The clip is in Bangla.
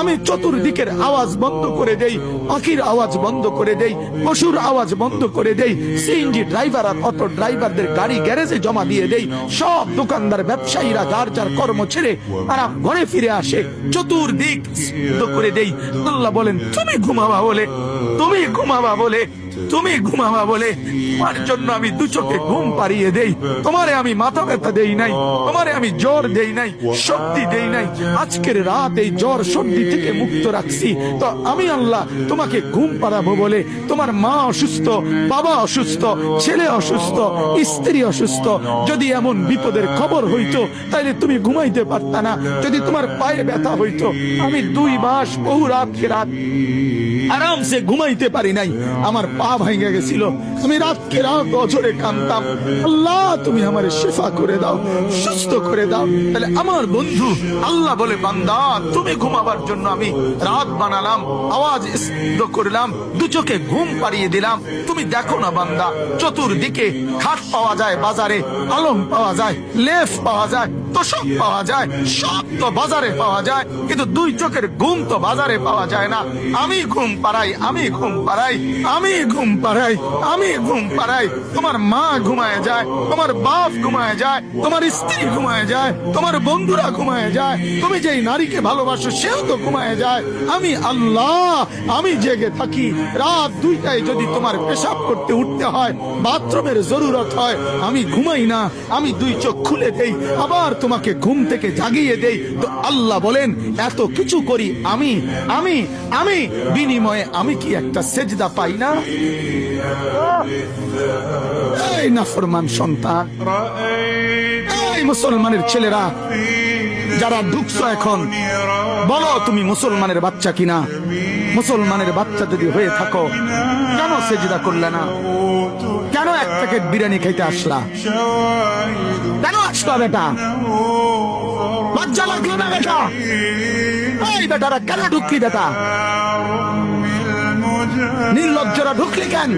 আমি চতুর্দিকের আওয়াজ বন্ধ করে দেই, পাখির আওয়াজ বন্ধ করে দেই, পশুর আওয়াজ বন্ধ করে দেই, সিএনজি ড্রাইভার আর অটো ড্রাইভারদের গাড়ি গ্যারেজে জমা দিয়ে দেই, সব দোকানদার ব্যবসায়ীরা যার যার কর্ম ছেড়ে তারা ঘরে ফিরে আসে, চতুর্দিক বন্ধ করে দেই। আল্লাহ বলেন তুমি ঘুমাবা বলে, তুমি ঘুমাবা বলে, তুমি ঘুমাবা বলে তোমার জন্য আমি দু চোখে ঘুম পাড়িয়ে দেই। তোমারে আমি মাথা ব্যথা দেই নাই, তোমারে আমি জ্বর দেই নাই, সর্দি দেই নাই। আজকের রাত এই জ্বর সর্দি থেকে মুক্ত রাখছি, তো আমি আল্লাহ তোমাকে ঘুম পাড়াবো বলে তোমার মা অসুস্থ, বাবা অসুস্থ, ছেলে অসুস্থ, স্ত্রী অসুস্থ, যদি এমন বিপদের খবর হইতো তাইলে তুমি ঘুমাইতে পারতা না। যদি তোমার পায়ে ব্যথা হইতো, আমি 2 মাস বহু রাতকে রাত আরামসে ঘুমাইতে পারি নাই, আমার পা ভাঙে গেছিল, আমি রাতকে রাত অঝরে কাঁদতাম, আল্লাহ তুমি আমার শিফা করে দাও, সুস্থ করে দাও। তাহলে আমার বন্ধু আল্লাহ বলে বান্দা তুমি ঘুমাবার জন্য আমি রাত বানালাম, আওয়াজ স্তব্ধ করলাম, দু চোখে ঘুম পাড়িয়ে দিলাম। তুমি দেখো না বান্দা, চতুর্দিকে খাট পাওয়া যায় বাজারে, আলম পাওয়া যায়, লেফ পাওয়া যায়, তোষক পাওয়া যায়, সব তো বাজারে পাওয়া যায়, কিন্তু 2 চোখের ঘুম তো বাজারে পাওয়া যায় না। আমি ঘুম পাড়াই, আমি ঘুম পাড়াই, আমি ঘুম পাড়াই, আমি ঘুম পাড়াই। তোমার মা ঘুমায় যায়, তোমার বাপ ঘুমায় যায়, তোমার স্ত্রী ঘুমায় যায়, তোমার বন্ধুরা ঘুমায় যায়, তুমি যেই নারীকে ভালোবাসো সেও তো ঘুমায় যায়। আমি আল্লাহ আমি জেগে থাকি। রাত 2টায় যদি তোমার পেশাব করতে উঠতে হয়, বাথরুমের জরুরত হয়, আমি ঘুমাই না, আমি 2 চোখ খুলে দেই, আবার তোমাকে ঘুম থেকে জাগিয়ে দেই। তো আল্লাহ বলেন এত কিছু করি আমি, আমি আমি বিনিময়ে আমি কি একটা সেজদা পাই না? এই নাফরমান সন্তান, এই মুসলমানের ছেলেরা যারা ঢুকছো এখন, বলো তুমি মুসলমানের বাচ্চা কিনা? মুসলমানের বাচ্চা যদি হয়ে থাকো, কেন সেজদা করলে না? কেন 1 প্যাকেট বিরিয়ানি খাইতে আসলা? কেন আসলা বেটা? লজ্জা লাগলো না বেটা? এই বেটারা কেন ঢুকলি বেটা? নির্লজ্জরা ঢুকলি কেন?